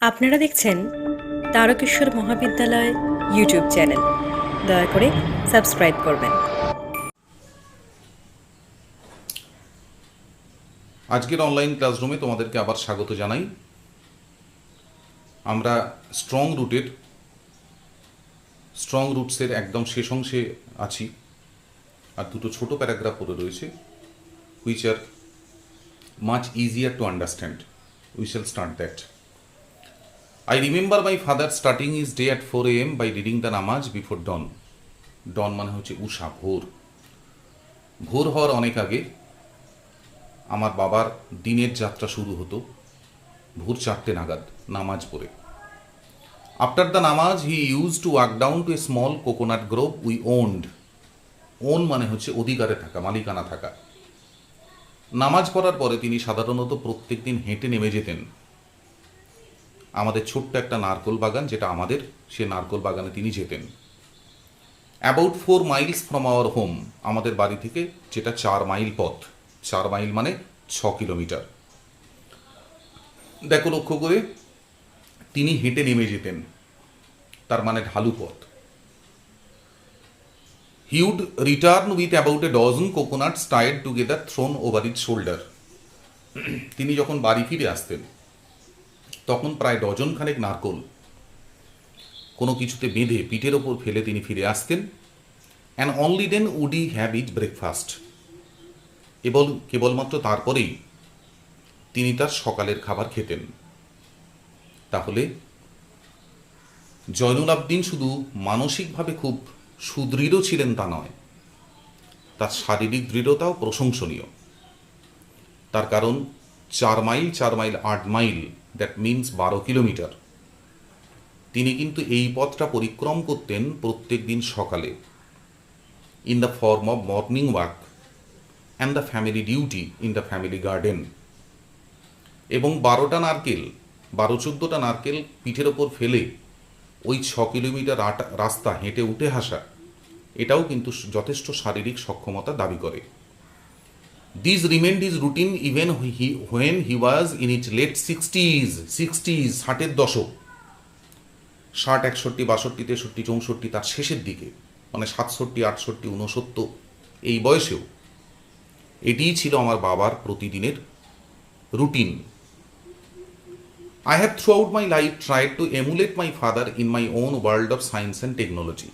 আপনারা দেখছেন তারকেশ্বর মহাবিদ্যালয় ইউটিউব চ্যানেল। দয়া করে সাবস্ক্রাইব করবেন। আজকের অনলাইন ক্লাসরুমে তোমাদেরকে আবার স্বাগত জানাই। আমরা স্ট্রং রুটসের একদম শেষ অংশে আছি, আর দুটো ছোট প্যারাগ্রাফ পড়ে রয়েছে, which are much easier to understand. We shall start that. I remember my father starting his day at 4 a.m. by reading the namaz before dawn. Dawn মানে হচ্ছে উষা, ভোর। ভোর হওয়ার অনেক আগে আমার বাবার দিনের যাত্রা শুরু হতো ভোর 4টে নাগাদ নামাজ পড়ে। After the namaz he use to walk down to a small coconut grove we owned. Own মানে হচ্ছে অধিকারে থাকা, মালিকানা থাকা। নামাজ পড়ার পরে তিনি সাধারণত প্রত্যেক দিন হেঁটে নেমে যেতেন আমাদের ছোট্ট একটা নারকোল বাগান, যেটা আমাদের, সে নারকোল বাগানে তিনি যেতেন। About 4 Miles from our home, আমাদের বাড়ি থেকে যেটা 4 মাইল পথ। 4 মাইল মানে 6 কিলোমিটার। দেখো, লক্ষ্য করে, তিনি হেঁটে নেমে যেতেন, তার মানে ঢালু পথ। He would return with about a dozen coconuts tied together thrown over it shoulder. তিনি যখন বাড়ি ফিরে আসতেন তখন প্রায় ডজনখানেক নারকোল কোনো কিছুতে বেঁধে পিঠের ওপর ফেলে তিনি ফিরে আসতেন। And only then would he have it breakfast. কেবলমাত্র তারপরেই তিনি তার সকালের খাবার খেতেন। তাহলে জয়নুল আবদিন শুধু মানসিকভাবে খুব সুদৃঢ় ছিলেন তা নয়, তার শারীরিক দৃঢ়তাও প্রশংসনীয়। তার কারণ 4 mile 8 mile, that means 12 kilometre. তিনি কিন্তু এই পথটা পরিক্রম করতেন প্রত্যেক দিন সকালে, in the form of morning walk and the family duty in the family garden. এবং 12-14টা নারকেল পিঠের ওপর ফেলে ওই 6 কিলোমিটার রাস্তা হেঁটে উঠে আসা, এটাও কিন্তু যথেষ্ট শারীরিক সক্ষমতা দাবি করে। This remained his routine even when he was in it late 60s, 60-এর দশক, 60, 61, 62, 63, 64, তার শেষের দিকে, মানে 67, 68, 69 এই বয়সেও এটিই ছিল আমার বাবার প্রতিদিনের routine. I have throughout my life tried to emulate my father in my own world of science and technology.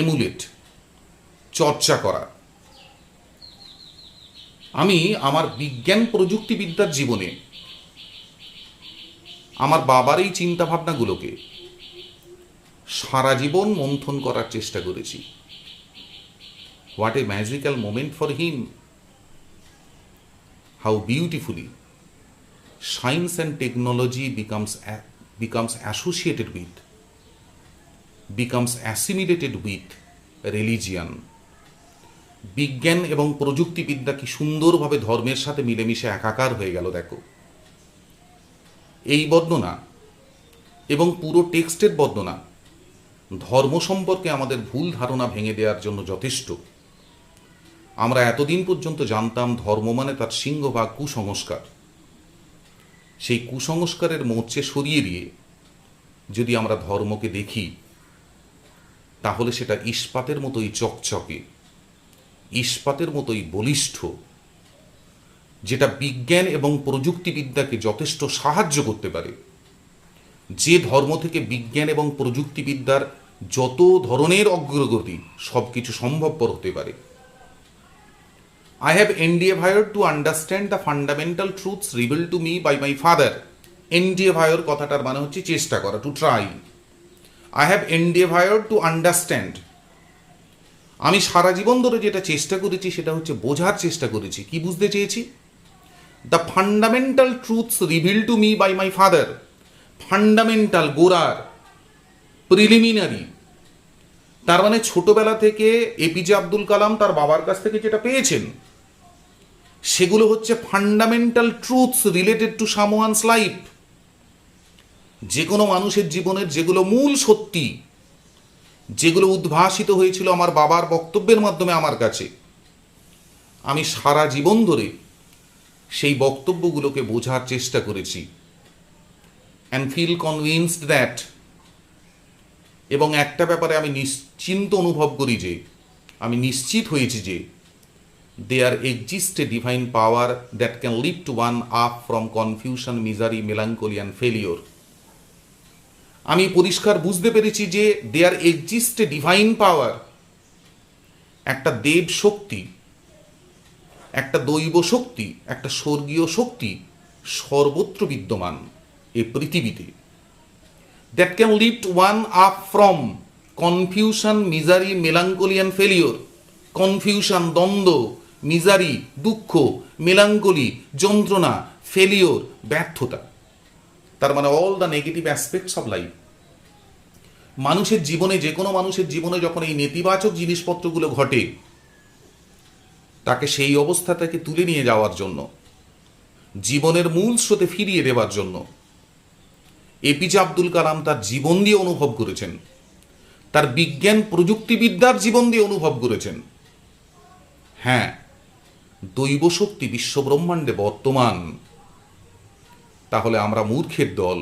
Emulate, চর্চা করা। আমি আমার বিজ্ঞান প্রযুক্তিবিদ্যার জীবনে আমার বাবার এই চিন্তাভাবনাগুলোকে সারা জীবন মন্থন করার চেষ্টা করেছি। What a magical moment for him, how beautifully science and technology becomes associated with, becomes assimilated with religion. বিজ্ঞান এবং প্রযুক্তিবিদ্যা কি সুন্দরভাবে ধর্মের সাথে মিলেমিশে একাকার হয়ে গেল। দেখো, এই বর্ণনা এবং পুরো টেক্সটের বর্ণনা ধর্ম সম্পর্কে আমাদের ভুল ধারণা ভেঙে দেওয়ার জন্য যথেষ্ট। আমরা এতদিন পর্যন্ত জানতাম ধর্ম মানে তার সিংহভাগ কুসংস্কার। সেই কুসংস্কারের মোর্চে সরিয়ে দিয়ে যদি আমরা ধর্মকে দেখি, তাহলে সেটা ইস্পাতের মতোই চকচকে, ইস্পাতের মতোই বলিষ্ঠ, যেটা বিজ্ঞান এবং প্রযুক্তিবিদ্যাকে যথেষ্ট সাহায্য করতে পারে। যে ধর্ম থেকে বিজ্ঞান এবং প্রযুক্তিবিদ্যার যত ধরনের অগ্রগতি সব কিছু সম্ভবপর হতে পারে। I have endeavored to understand the fundamental truths revealed to me by my father. Endeavor কথাটার মানে হচ্ছে চেষ্টা করা, to try. I have endeavored to understand. আমি সারা জীবন ধরে যেটা চেষ্টা করেছি সেটা হচ্ছে বোঝার চেষ্টা করেছি। কি বুঝতে চেয়েছি? The fundamental truths revealed to me by my father. Fundamental, গোড়ার, প্রিলিমিনারি। তার মানে ছোটবেলা থেকে এপিজে আব্দুল কালাম তার বাবার কাছ থেকে যেটা পেয়েছেন, সেগুলো হচ্ছে fundamental truths related to someone's life. যে কোনো মানুষের জীবনের যেগুলো মূল সত্যি, যেগুলো উদ্ভাসিত হয়েছিল আমার বাবার বক্তব্যের মাধ্যমে আমার কাছে, আমি সারা জীবন ধরে সেই বক্তব্যগুলোকে বোঝার চেষ্টা করেছি অ্যান্ড ফিল কনভিন্সড দ্যাট, এবং একটা ব্যাপারে আমি নিশ্চিন্ত অনুভব করি যে, আমি নিশ্চিত হয়েছি যে, there exists a divine power that can lift one up from confusion, misery, melancholy and failure. আমি পরিষ্কার বুঝতে পেরেছি যে there exists a divine power, একটা দেব শক্তি, একটা দৈব শক্তি, একটা স্বর্গীয় শক্তি সর্বত্র বিদ্যমান এই পৃথিবীতে, that can lift one up from confusion, misery, melancholy and failure. Confusion, দ্বন্দ্ব, মিজারি, দুঃখ, মেলাঙ্কলি, যন্ত্রণা, ফেলিওর, ব্যর্থতা, তার মানে all the negative aspects of life. মানুষের জীবনে, যে কোনো মানুষের জীবনে যখন এই নেতিবাচক জিনিসপত্রগুলো ঘটে, তাকে সেই অবস্থা থেকে তুলে নিয়ে যাওয়ার জন্য, জীবনের মূল স্রোতে ফিরিয়ে দেওয়ার জন্য এপিজে আব্দুল কালাম তার জীবন দিয়ে অনুভব করেছেন, তার বিজ্ঞান প্রযুক্তিবিদ্যার জীবন দিয়ে অনুভব করেছেন। হ্যাঁ, দৈব শক্তি বিশ্বব্রহ্মাণ্ডে বর্তমান। তাহলে আমরা মূর্খের দল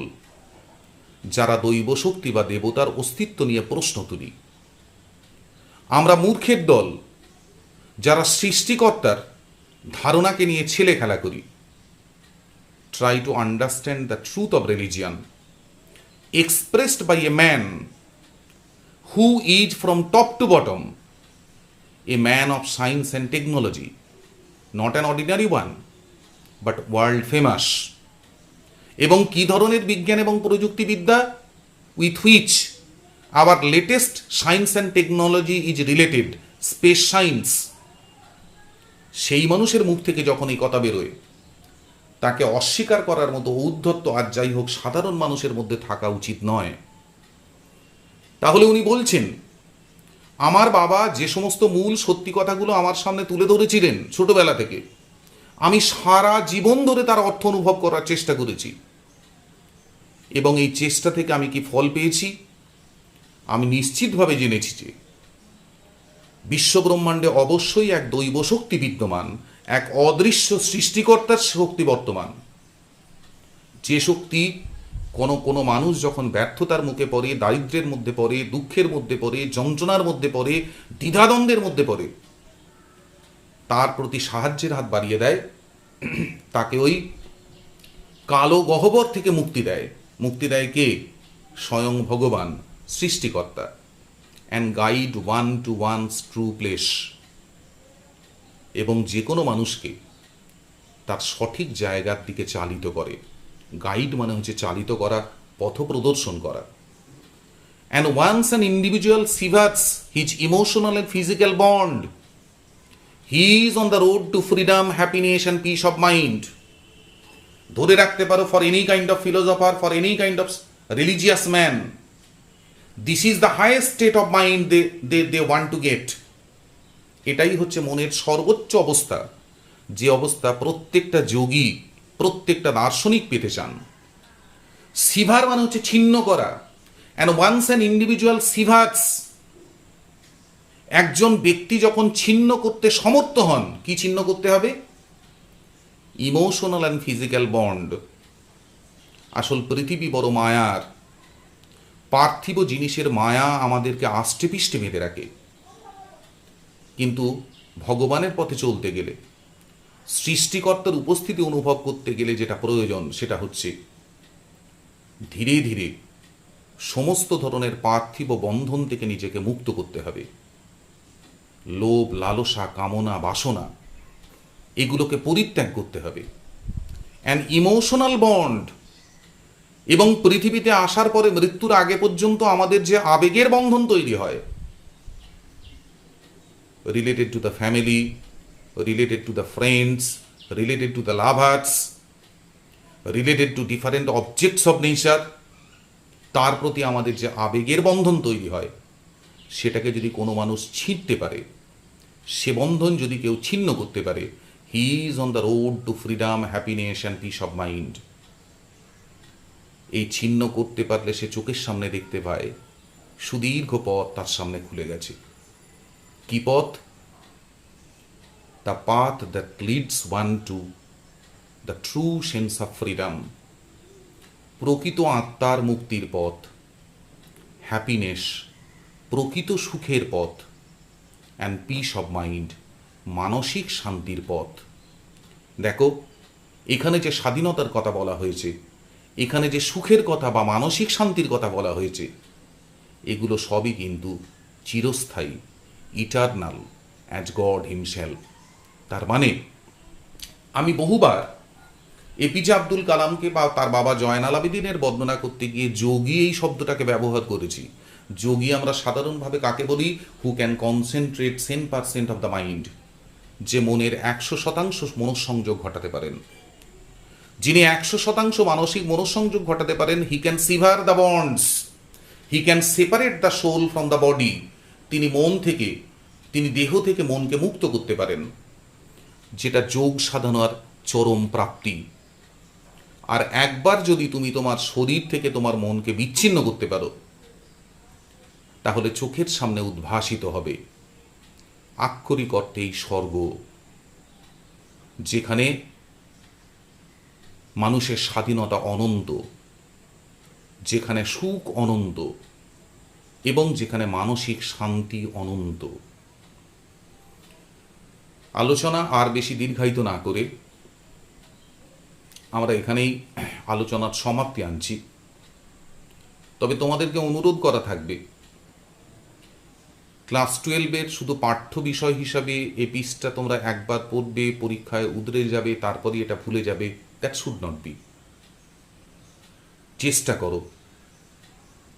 যারা দৈব শক্তি বা দেবতার অস্তিত্ব নিয়ে প্রশ্ন তুলি। আমরা মূর্খের দল যারা সৃষ্টিকর্তার ধারণাকে নিয়ে ছেলে খেলা করি। Try to understand the truth of religion expressed by a man who is from top to bottom a man of science and technology, not an ordinary one but world famous. এবং কি ধরনের বিজ্ঞান এবং প্রযুক্তিবিদ্যা? With which hour latest science and technology is related, space science. সেই মানুষের মুখ থেকে যখন এই কথা বেরোয়, তাকে অস্বীকার করার মতো ঔদ্ধত্য আর যাই হোক সাধারণ মানুষের মধ্যে থাকা উচিত নয়। তাহলে উনি বলছেন, আমার বাবা যে সমস্ত মূল সত্যি কথাগুলো আমার সামনে তুলে ধরেছিলেন ছোটবেলা থেকে, আমি সারা জীবন ধরে তার অর্থ অনুভব করার চেষ্টা করেছি, এবং এই চেষ্টা থেকে আমি কি ফল পেয়েছি? আমি নিশ্চিতভাবে জেনেছি যে বিশ্বব্রহ্মাণ্ডে অবশ্যই এক দৈব শক্তি বিদ্যমান, এক অদৃশ্য সৃষ্টিকর্তার শক্তি বর্তমান। যে শক্তি কোনো মানুষ যখন ব্যর্থতার মুখে পড়ে, দারিদ্র্যের মধ্যে পড়ে, দুঃখের মধ্যে পড়ে, যন্ত্রণার মধ্যে পড়ে, দ্বিধাদ্বন্দ্বের মধ্যে পড়ে, তার প্রতি সাহায্যের হাত বাড়িয়ে দেয়, তাকে ওই কালো গহ্বর থেকে মুক্তি দেয়। মুক্তি দেয় কে? স্বয়ং ভগবান, সৃষ্টিকর্তা। And guide one to one's true place. এবং যে কোনো মানুষকে তার সঠিক জায়গার দিকে চালিত করে। গাইড মানে হচ্ছে চালিত করা, পথ প্রদর্শন করা। And once an individual severs his emotional and physical bond, he is on the road to freedom, happiness and peace of mind. ধরে রাখতে পারো, for any kind of philosopher, for any kind of religious man, this is the highest state of mind they want to get. এটাই হচ্ছে মনের সর্বোচ্চ অবস্থা, যে অবস্থা প্রত্যেকটা যোগী, প্রত্যেকটা দার্শনিক পেতে চান। সিভার মানে হচ্ছে ছিন্ন করা। অ্যান্ড ওয়ান্স অ্যান ইন্ডিভিজুয়াল সিভার্স, একজন ব্যক্তি যখন ছিন্ন করতে সমর্থ হন, কি ছিন্ন করতে হবে? Emotional and physical bond. আসল পৃথিবী বড় মায়ার, পার্থিব জিনিসের মায়া আমাদেরকে আষ্টে পিষ্টে বেঁধে রাখে। কিন্তু ভগবানের পথে চলতে গেলে, সৃষ্টিকর্তার উপস্থিতি অনুভব করতে গেলে যেটা প্রয়োজন, সেটা হচ্ছে ধীরে ধীরে সমস্ত ধরনের পার্থিব বন্ধন থেকে নিজেকে মুক্ত করতে হবে। লোভ, লালসা, কামনা, বাসনা, এগুলোকে পরিত্যাগ করতে হবে। অ্যান ইমোশনাল বন্ড, এবং পৃথিবীতে আসার পরে মৃত্যুর আগে পর্যন্ত আমাদের যে আবেগের বন্ধন তৈরি হয়, related to the family, related to the friends, related to the lovers, related to different objects of nature, তার প্রতি আমাদের যে আবেগের বন্ধন তৈরি হয়, সেটাকে যদি কোনো মানুষ ছিঁড়তে পারে, সে বন্ধন যদি কেউ ছিন্ন করতে পারে, হি is on the road to freedom, happiness and peace of mind. এই ছিন্ন করতে পারলে সে চোখের সামনে দেখতে পায় সুদীর্ঘ পথ তার সামনে খুলে গেছে। কি পথ? The path that leads one to the true sense of freedom. প্রকৃত আত্মার মুক্তির পথ, হ্যাপিনেস, প্রকৃত সুখের পথ, অ্যান্ড পিস অফ মাইন্ড, মানসিক শান্তির পথ। দেখো, এখানে যে স্বাধীনতার কথা বলা হয়েছে, এখানে যে সুখের কথা বা মানসিক শান্তির কথা বলা হয়েছে, এগুলো সবই কিন্তু চিরস্থায়ী, ইটারনাল, অ্যাজ গড হিমসেলফ। তার মানে আমি বহুবার এপিজে আব্দুল কালামকে বা তার বাবা জয়নাল আবেদিনের বর্ণনা করতে গিয়ে যোগী এই শব্দটাকে ব্যবহার করেছি। যোগী আমরা সাধারণভাবে কাকে বলি? Who can concentrate 10% of the mind, যে মনের 100% মনঃসংযোগ ঘটাতে পারেন। যিনি 100% মানসিক মনঃসংযোগ ঘটাতে পারেন, he can sever the bonds, he can separate the soul from the body. তিনি দেহ থেকে মনকে মুক্ত করতে পারেন, যেটা যোগ সাধনার চরম প্রাপ্তি। আর একবার যদি তুমি তোমার শরীর থেকে তোমার মনকে বিচ্ছিন্ন করতে পারো, তাহলে চোখের সামনে উদ্ভাসিত হবে আক্ষরিক অর্থেই স্বর্গ, যেখানে মানুষের স্বাধীনতা অনন্ত, যেখানে সুখ অনন্ত এবং যেখানে মানসিক শান্তি অনন্ত। আলোচনা আর বেশি দীর্ঘায়িত না করে আমরা এখানেই আলোচনার সমাপ্তি আনছি। তবে তোমাদেরকে অনুরোধ করা থাকবে, ক্লাস 12-এর শুধু পাঠ্য বিষয় হিসাবে এই পিসটা তোমরা একবার পড়বে, পরীক্ষায় উদরে যাবে, তারপরই এটা ভুলে যাবে। That should not be. চেষ্টা করো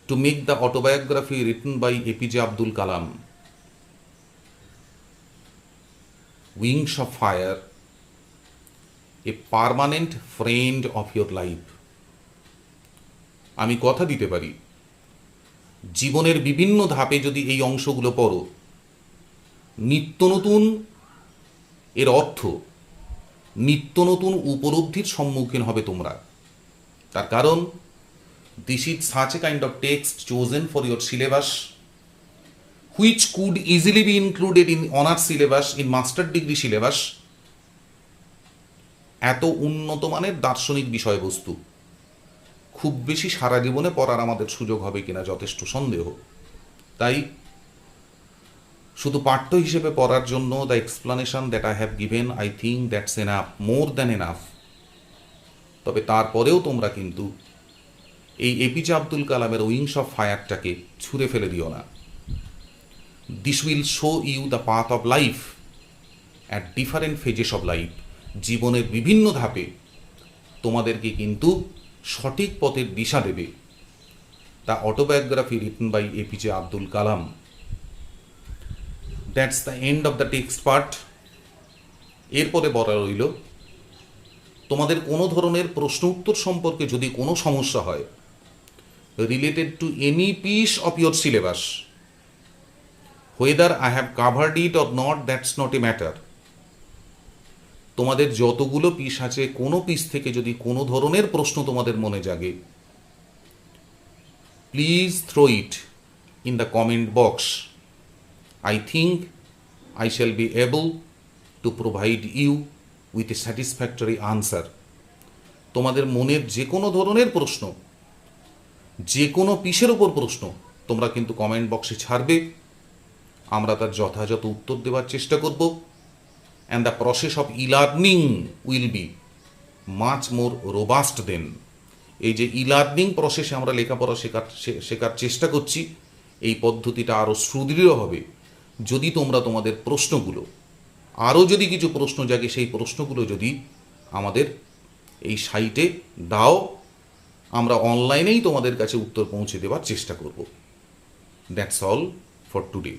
to make the autobiography written by APJ Abdul Kalam, wings of fire, a permanent friend of your life. আমি কথা দিতে পারি, জীবনের বিভিন্ন ধাপে যদি এই অংশগুলো পড়ো, নিত্য নতুন এর অর্থ, নিত্য নতুন উপলব্ধির সম্মুখীন হবে তোমরা। তার কারণ this is such a kind of text chosen for your syllabus, which could easily B included in honours syllabus, in master degree syllabus. এত উন্নত মানের দার্শনিক বিষয়বস্তু খুব বেশি সারা জীবনে পড়ার আমাদের সুযোগ হবে কিনা যথেষ্ট সন্দেহ। তাই শুধু পাঠ্য হিসেবে পড়ার জন্য the explanation that I have given, I think that's enough, more than enough. তবে তারপরেও তোমরা কিন্তু এই এপিজে আব্দুল কালামের উইংস অফ ফায়ারটাকে ছুঁড়ে ফেলে দিও না। This will show you the path of life at different phases of life. জীবনের বিভিন্ন ধাপে তোমাদেরকে কিন্তু সঠিক পথের দিশা দেবে। The autobiography written by APJ Abdul Kalam. That's the end of the text part. এরপরে বলা রইল, তোমাদের কোনো ধরনের প্রশ্ন উত্তর সম্পর্কে যদি কোনো সমস্যা হয় related to any piece of your syllabus, whether I have covered it or not, that's not a matter. তোমাদের যতগুলো পিস আছে, কোনো পিস থেকে যদি কোনো ধরনের প্রশ্ন তোমাদের মনে জাগে, please throw it in the comment box. I think I shall be able to provide you with a satisfactory answer. তোমাদের মনের যে কোনো ধরনের প্রশ্ন, যে কোনো পিসের ওপর প্রশ্ন তোমরা কিন্তু কমেন্ট বক্সে ছাড়বে, আমরা তার যথাযথ উত্তর দেওয়ার চেষ্টা করব। And the process of e-learning will be much more robust then. এই যে ই-লার্নিং প্রসেসে আমরা লেখাপড়া শেখার চেষ্টা করছি, এই পদ্ধতিটা আরও সুদৃঢ় হবে যদি তোমরা তোমাদের প্রশ্নগুলো, আরও যদি কিছু প্রশ্ন জাগে সেই প্রশ্নগুলো যদি আমাদের এই সাইটে দাও, আমরা অনলাইনেই তোমাদের কাছে উত্তর পৌঁছে দেওয়ার চেষ্টা করব। That's all for today.